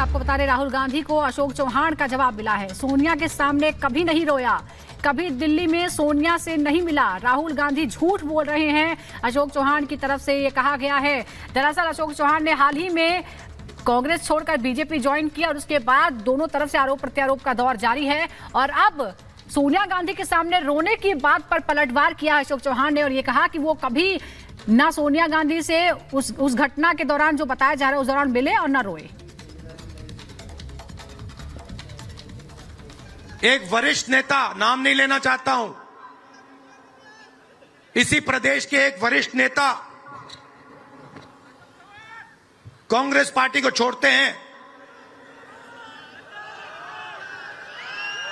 आपको बता रहे राहुल गांधी को अशोक चौहान का जवाब मिला है। सोनिया के सामने कभी नहीं रोया, कभी दिल्ली में सोनिया से नहीं मिला। राहुल गांधी झूठ बोल रहे हैं, अशोक चौहान की तरफ से ये कहा गया है। दरअसल अशोक चौहान ने हाल ही में कांग्रेस छोड़कर बीजेपी ज्वाइन किया और उसके बाद दोनों तरफ से आरोप प्रत्यारोप का दौर जारी है और अब सोनिया गांधी के सामने रोने की बात पर पलटवार किया अशोक चौहान ने और ये कहा कि वो कभी ना सोनिया गांधी से उस घटना के दौरान जो बताया जा रहा है उस दौरान मिले और ना रोए। एक वरिष्ठ नेता, नाम नहीं लेना चाहता हूं, इसी प्रदेश के एक वरिष्ठ नेता कांग्रेस पार्टी को छोड़ते हैं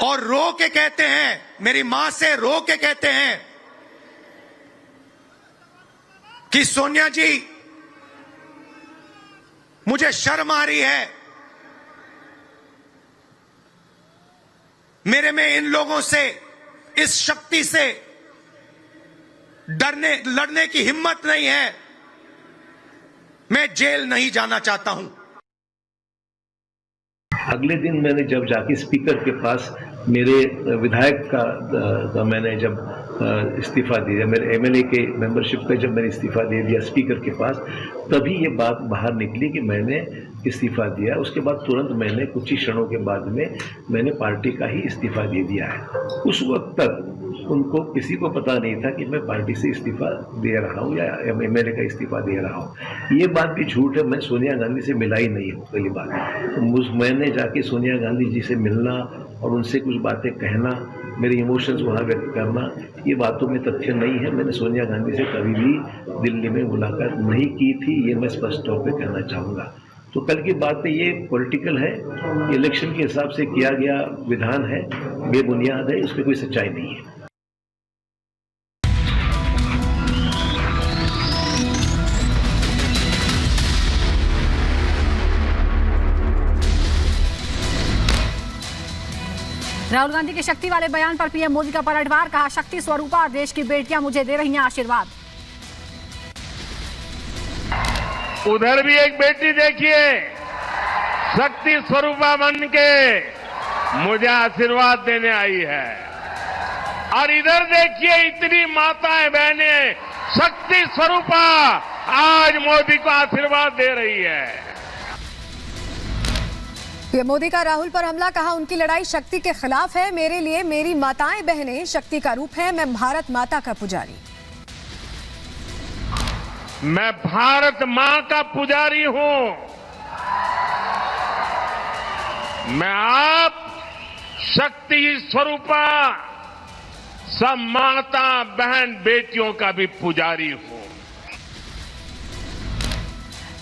और रो के कहते हैं, मेरी मां से रो के कहते हैं कि सोनिया जी मुझे शर्म आ रही है, मेरे में इन लोगों से, इस शक्ति से लड़ने की हिम्मत नहीं है, मैं जेल नहीं जाना चाहता हूं। अगले दिन मैंने जब जाके स्पीकर के पास मेरे विधायक का मैंने जब इस्तीफा दिया, मेरे एमएलए के मेंबरशिप का जब मैंने इस्तीफा दे दिया स्पीकर के पास, तभी ये बात बाहर निकली कि मैंने इस्तीफा दिया। उसके बाद तुरंत मैंने कुछ ही क्षणों के बाद में मैंने पार्टी का ही इस्तीफा दे दिया है। उस वक्त तक उनको किसी को पता नहीं था कि मैं पार्टी से इस्तीफा दे रहा हूं या एमएलए का इस्तीफा दे रहा हूं। ये बात भी झूठ है, मैं सोनिया गांधी से मिला ही नहीं हूं। पहली बात तो मैंने जाके सोनिया गांधी जी से मिलना और उनसे कुछ बातें कहना, मेरे इमोशंस वहां व्यक्त करना, ये बातों में तथ्य नहीं है। मैंने सोनिया गांधी से कभी भी दिल्ली में मुलाकात नहीं की थी, ये मैं स्पष्ट तौर पर कहना चाहूंगा। तो कल की बात ये पॉलिटिकल है, इलेक्शन के हिसाब से किया गया विधान है, बेबुनियाद है, उसमें कोई सच्चाई नहीं है। राहुल गांधी के शक्ति वाले बयान पर पीएम मोदी का पलटवार, कहा शक्ति स्वरूपा देश की बेटियां मुझे दे रही हैं आशीर्वाद। उधर भी एक बेटी देखिए, शक्ति स्वरूपा बन के मुझे आशीर्वाद देने आई है, और इधर देखिए इतनी माताएं बहनें शक्ति स्वरूपा आज मोदी को आशीर्वाद दे रही है। पीएम मोदी का राहुल पर हमला, कहा उनकी लड़ाई शक्ति के खिलाफ है, मेरे लिए मेरी माताएं बहनें शक्ति का रूप है, मैं भारत माता का पुजारी। मैं भारत मां का पुजारी हूं। मैं आप शक्ति स्वरूपा सब माता बहन बेटियों का भी पुजारी हूं।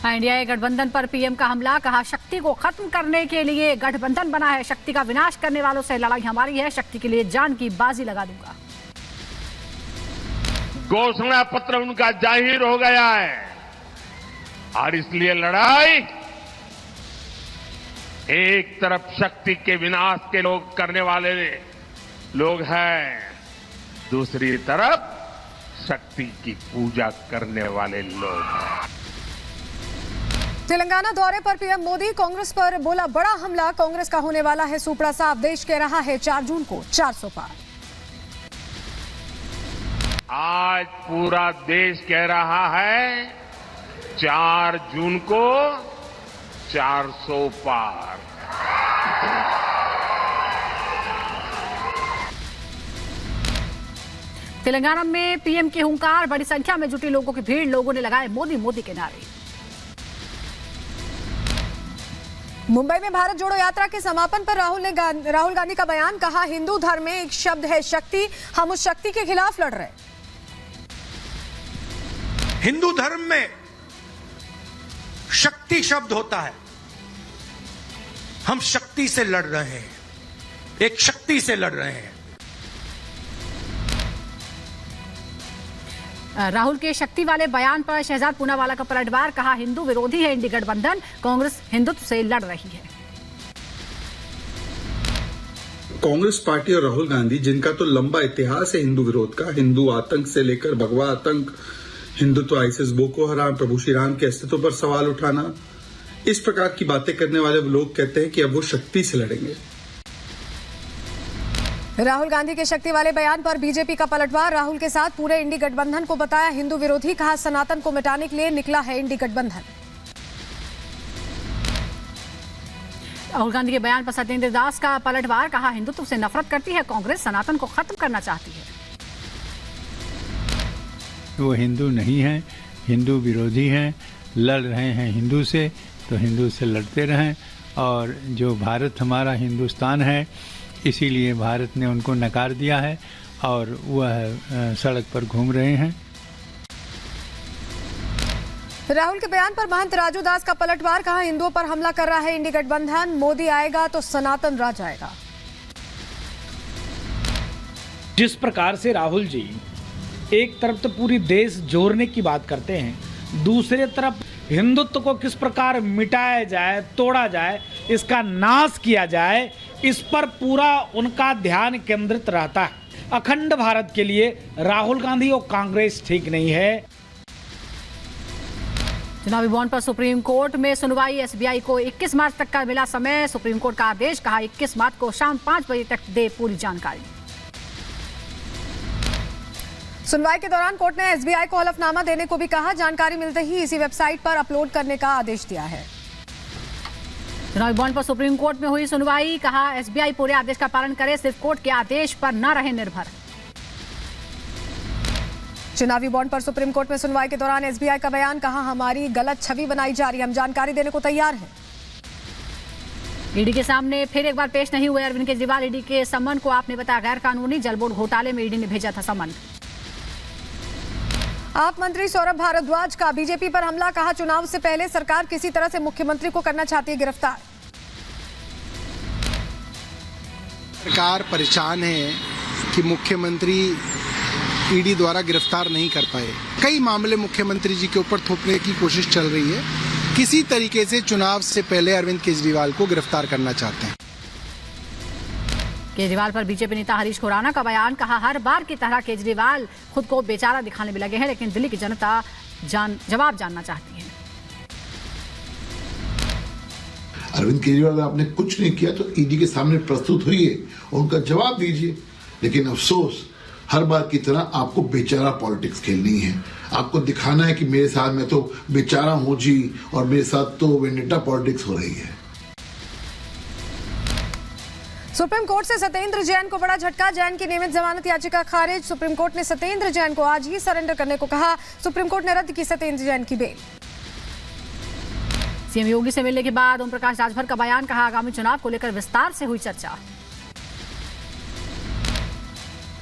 एनडीए गठबंधन पर पीएम का हमला, कहा शक्ति को खत्म करने के लिए गठबंधन बना है, शक्ति का विनाश करने वालों से लड़ाई हमारी है, शक्ति के लिए जान की बाजी लगा दूंगा। घोषणा पत्र उनका जाहिर हो गया है और इसलिए लड़ाई एक तरफ शक्ति के विनाश के लोग करने वाले लोग हैं, दूसरी तरफ शक्ति की पूजा करने वाले लोग हैं। तेलंगाना दौरे पर पीएम मोदी, कांग्रेस पर बोला बड़ा हमला, कांग्रेस का होने वाला है सुपड़ा साफ, देश कह रहा है 4 जून को 400 पार। आज पूरा देश कह रहा है 4 जून को 400 पार। तेलंगाना में पीएम की हुंकार, बड़ी संख्या में जुटी लोगों की भीड़, लोगों ने लगाए मोदी मोदी के नारे। मुंबई में भारत जोड़ो यात्रा के समापन पर राहुल गांधी का बयान, कहा हिंदू धर्म में एक शब्द है शक्ति, हम उस शक्ति के खिलाफ लड़ रहे हैं। हिंदू धर्म में शक्ति शब्द होता है, हम शक्ति से लड़ रहे हैं, एक शक्ति से लड़ रहे हैं। राहुल के शक्ति वाले बयान पर शहजाद पूनावाला का पलटवार, कहा हिंदू विरोधी है इंडी गठबंधन, कांग्रेस हिंदुत्व से लड़ रही है। कांग्रेस पार्टी और राहुल गांधी, जिनका तो लंबा इतिहास है हिंदू विरोध का, हिंदू आतंक से लेकर भगवा आतंक, हिंदुत्व, आईएसआईएस, बोको हराम, प्रभु श्री राम के अस्तित्व पर सवाल उठाना, इस प्रकार की बातें करने वाले लोग कहते हैं कि अब वो शक्ति से लड़ेंगे। राहुल गांधी के शक्ति वाले बयान पर बीजेपी का पलटवार। राहुल के साथ पूरे इंडी गठबंधन को बताया हिंदू विरोधी, कहा सनातन को मिटाने के लिए निकला है इंडी गठबंधन। राहुल गांधी के बयान पर सत्येंद्र दास का पलटवार, कहा हिंदुत्व से नफरत करती है कांग्रेस, सनातन को खत्म करना चाहती है। वो हिंदू नहीं हैं, हिंदू विरोधी हैं, लड़ रहे हैं हिंदू से, तो हिंदू से लड़ते रहें। और जो भारत हमारा हिंदुस्तान है, इसीलिए भारत ने उनको नकार दिया है और वह सड़क पर घूम रहे हैं। राहुल के बयान पर महंत राजू दास का पलटवार, कहा हिंदुओं पर हमला कर रहा है इंडी गठबंधन, मोदी आएगा तो सनातन राज आएगा। जिस प्रकार से राहुल जी एक तरफ तो पूरी देश जोड़ने की बात करते हैं, दूसरे तरफ हिंदुत्व को किस प्रकार मिटाया जाए, तोड़ा जाए, इसका नाश किया जाए, इस पर पूरा उनका ध्यान केंद्रित रहता है। अखंड भारत के लिए राहुल गांधी और कांग्रेस ठीक नहीं है। चुनावी बॉन्ड पर सुप्रीम कोर्ट में सुनवाई, एसबीआई को 21 मार्च तक का मिला समय। सुप्रीम कोर्ट का आदेश, कहा 21 मार्च को शाम 5 बजे तक दे पूरी जानकारी। सुनवाई के दौरान कोर्ट ने एसबीआई को हलफनामा देने को भी कहा, जानकारी मिलते ही इसी वेबसाइट पर अपलोड करने का आदेश दिया है। चुनावी बॉन्ड पर सुप्रीम कोर्ट में हुई सुनवाई, कहा एसबीआई पूरे आदेश का पालन करे, सिर्फ कोर्ट के आदेश पर न रहे निर्भर। चुनावी बॉन्ड पर सुप्रीम कोर्ट में सुनवाई के दौरान एसबीआई का बयान, कहा हमारी गलत छवि बनाई जा रही है, हम जानकारी देने को तैयार हैं। ईडी के सामने फिर एक बार पेश नहीं हुए अरविंद केजरीवाल। ईडी के समन को आपने बताया गैर कानूनी, जल बोर्ड घोटाले में ईडी ने भेजा था समन। आप मंत्री सौरभ भारद्वाज का बीजेपी पर हमला, कहा चुनाव से पहले सरकार किसी तरह से मुख्यमंत्री को करना चाहती है गिरफ्तार। सरकार परेशान है कि मुख्यमंत्री ईडी द्वारा गिरफ्तार नहीं कर पाए। कई मामले मुख्यमंत्री जी के ऊपर थोपने की कोशिश चल रही है, किसी तरीके से चुनाव से पहले अरविंद केजरीवाल को गिरफ्तार करना चाहते हैं। केजरीवाल पर बीजेपी नेता हरीश खुराना का बयान, कहा हर बार की तरह केजरीवाल खुद को बेचारा दिखाने में लगे हैं, लेकिन दिल्ली की जनता जवाब जानना चाहती है। अरविंद केजरीवाल, आपने कुछ नहीं किया तो ईडी के सामने प्रस्तुत हुई और उनका जवाब दीजिए, लेकिन अफसोस हर बार की तरह आपको बेचारा पॉलिटिक्स खेलनी है। आपको दिखाना है कि मेरे साथ मैं तो बेचारा हूं जी, और मेरे साथ तो वेंडेटा पॉलिटिक्स हो रही है। सुप्रीम कोर्ट से सत्येंद्र जैन को बड़ा झटका, जैन की नियमित जमानत याचिका खारिज। सुप्रीम कोर्ट ने सत्येंद्र जैन को आज ही सरेंडर करने को कहा। सुप्रीम कोर्ट ने रद्द की सत्येंद्र जैन की बेल। सीएम योगी से मिलने के बाद ओम प्रकाश राजभर का बयान, कहा आगामी चुनाव को लेकर विस्तार से हुई चर्चा।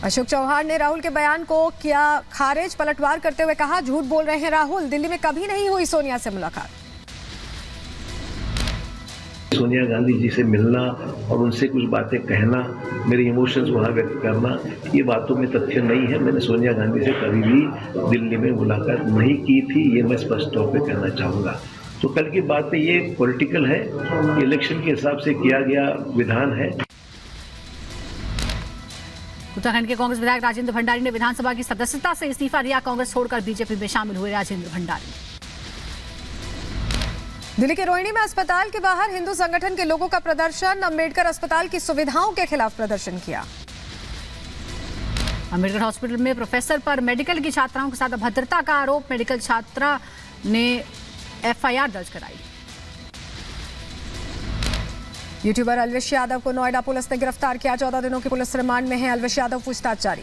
अशोक चौहान ने राहुल के बयान को किया खारिज, पलटवार करते हुए कहा झूठ बोल रहे हैं राहुल, दिल्ली में कभी नहीं हुई सोनिया से मुलाकात। सोनिया गांधी जी से मिलना और उनसे कुछ बातें कहना, मेरे इमोशंस वहाँ व्यक्त करना, ये बातों में तथ्य नहीं है। मैंने सोनिया गांधी से कभी भी दिल्ली में मुलाकात नहीं की थी, ये मैं स्पष्ट तौर पे कहना चाहूँगा। तो कल की बात पे ये पॉलिटिकल है, इलेक्शन के हिसाब से किया गया विधान है। उत्तराखंड के कांग्रेस विधायक राजेंद्र भंडारी ने विधानसभा की सदस्यता से इस्तीफा दिया, कांग्रेस छोड़कर बीजेपी में शामिल हुए राजेंद्र भंडारी। दिल्ली के रोहिणी में अस्पताल के बाहर हिंदू संगठन के लोगों का प्रदर्शन, अंबेडकर अस्पताल की सुविधाओं के खिलाफ प्रदर्शन किया। अंबेडकर हॉस्पिटल में प्रोफेसर पर मेडिकल की छात्राओं के साथ अभद्रता का आरोप, मेडिकल छात्रा ने एफआईआर दर्ज कराई। यूट्यूबर अलविश यादव को नोएडा पुलिस ने गिरफ्तार किया, 14 दिनों की पुलिस रिमांड में है अलविश यादव, पूछताछ जारी।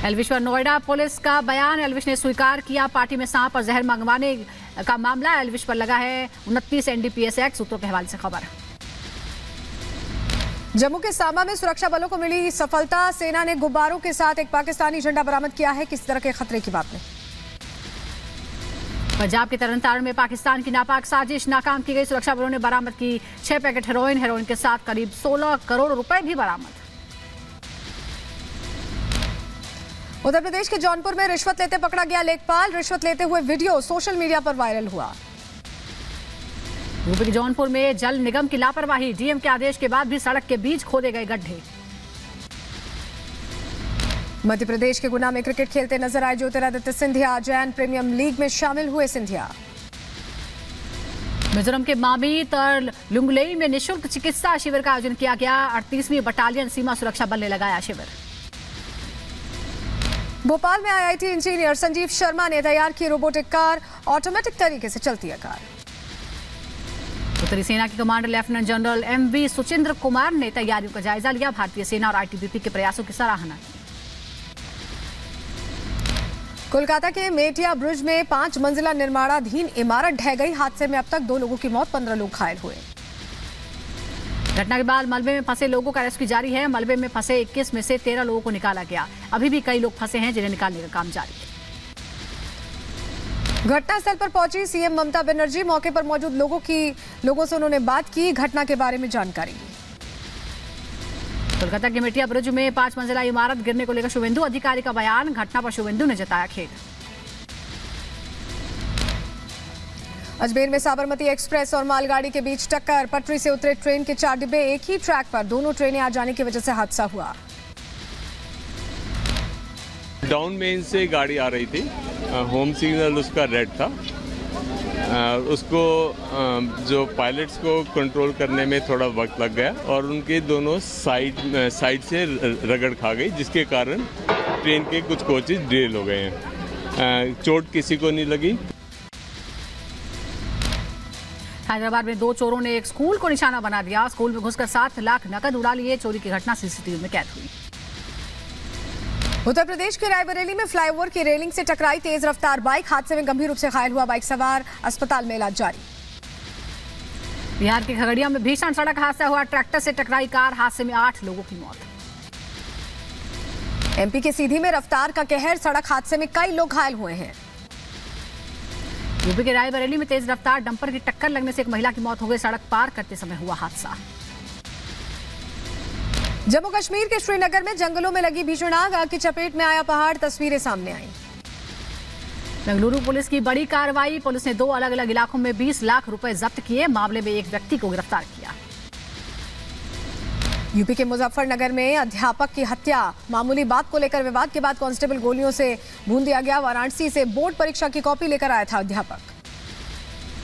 एल्विश पर नोएडा पुलिस का बयान, एल्विश ने स्वीकार किया पार्टी में सांप और जहर मंगवाने का मामला। एल्विश पर लगा है 29 एनडीपीएस एक्ट, सूत्रों के हवाले से खबर। जम्मू के सांबा में सुरक्षा बलों को मिली सफलता, सेना ने गुब्बारों के साथ एक पाकिस्तानी झंडा बरामद किया है, किसी तरह के खतरे की बात नहीं। पंजाब के तरनतारण में पाकिस्तान की नापाक साजिश नाकाम की गई, सुरक्षा बलों ने बरामद की 6 पैकेट हेरोइन के साथ करीब 16 करोड़ रुपए भी बरामद। उत्तर प्रदेश के जौनपुर में रिश्वत लेते पकड़ा गया लेखपाल, रिश्वत लेते हुए वीडियो सोशल मीडिया पर वायरल हुआ। यूपी के जौनपुर में जल निगम की लापरवाही, डीएम के आदेश के बाद भी सड़क के बीच खोदे गए गड्ढे। मध्य प्रदेश के गुना में क्रिकेट खेलते नजर आए ज्योतिरादित्य सिंधिया, जैन प्रीमियम लीग में शामिल हुए सिंधिया। मिजोरम के मामीत और लुंगलेई में निशुल्क चिकित्सा शिविर का आयोजन किया गया। 38वीं बटालियन सीमा सुरक्षा बल ने लगाया शिविर। भोपाल में आईआईटी इंजीनियर संजीव शर्मा ने तैयार की रोबोटिक कार, ऑटोमेटिक तरीके से चलती है कार। उत्तरी सेना के commander lieutenant general MV Suchindra Kumar ने तैयारियों का जायजा लिया। भारतीय सेना और आईटीबीपी के प्रयासों की सराहना की। कोलकाता के मेटिया ब्रिज में 5 मंजिला निर्माणाधीन इमारत ढह गई। हादसे में अब तक 2 लोगों की मौत, 15 लोग घायल हुए। घटना के बाद मलबे में फंसे लोगों का रेस्क्यू जारी है। मलबे में फंसे 21 में से 13 लोगों को निकाला गया। अभी भी कई लोग फंसे हैं जिन्हें निकालने का काम जारी है। घटनास्थल पर पहुंची सीएम ममता बनर्जी। मौके पर मौजूद लोगों से उन्होंने बात की, घटना के बारे में जानकारी ली। कोलकाता के मेटिया ब्रिज में 5 मंजिला इमारत गिरने को लेकर शुभेंदु अधिकारी का बयान। घटना पर शुभेंदु ने जताया खेद। अजमेर में साबरमती एक्सप्रेस और मालगाड़ी के बीच टक्कर। पटरी से उतरे ट्रेन के 4 डिब्बे एक ही ट्रैक पर। दोनों ट्रेनें आ जाने की वजह से हादसा हुआ। डाउन मेन से गाड़ी आ रही थी, होम सिग्नल उसका रेड था। उसको जो पायलट्स को कंट्रोल करने में थोड़ा वक्त लग गया और उनके दोनों साइड से रगड़ खा गई, जिसके कारण ट्रेन के कुछ कोचेज डिरेल हो गए हैं। चोट किसी को नहीं लगी। हैदराबाद में 2 चोरों ने एक स्कूल को निशाना बना दिया। स्कूल में घुसकर 7 लाख नकद उड़ा लिए। चोरी की घटना सीसीटीवी में कैद हुई। उत्तर प्रदेश के रायबरेली में फ्लाईओवर की रेलिंग से टकराई तेज रफ्तार बाइक। हादसे में गंभीर रूप से घायल हुआ बाइक सवार, अस्पताल में इलाज जारी। बिहार के खगड़िया में भीषण सड़क हादसा हुआ। ट्रैक्टर से टकराई कार, हादसे में 8 लोगों की मौत। एमपी के सीधी में रफ्तार का कहर, सड़क हादसे में कई लोग घायल हुए हैं। यूपी के रायबरेली में तेज रफ्तार डंपर की टक्कर लगने से एक महिला की मौत हो गई। सड़क पार करते समय हुआ हादसा। जम्मू कश्मीर के श्रीनगर में जंगलों में लगी भीषण आग की चपेट में आया पहाड़। तस्वीरें सामने आई। बेंगलुरु पुलिस की बड़ी कार्रवाई। पुलिस ने 2 अलग अलग इलाकों में 20 लाख रुपए जब्त किए। मामले में एक व्यक्ति को गिरफ्तार किया। यूपी के मुजफ्फरनगर में अध्यापक की हत्या। मामूली बात को लेकर विवाद के बाद कांस्टेबल गोलियों से भून दिया गया। वाराणसी से बोर्ड परीक्षा की कॉपी लेकर आया था अध्यापक।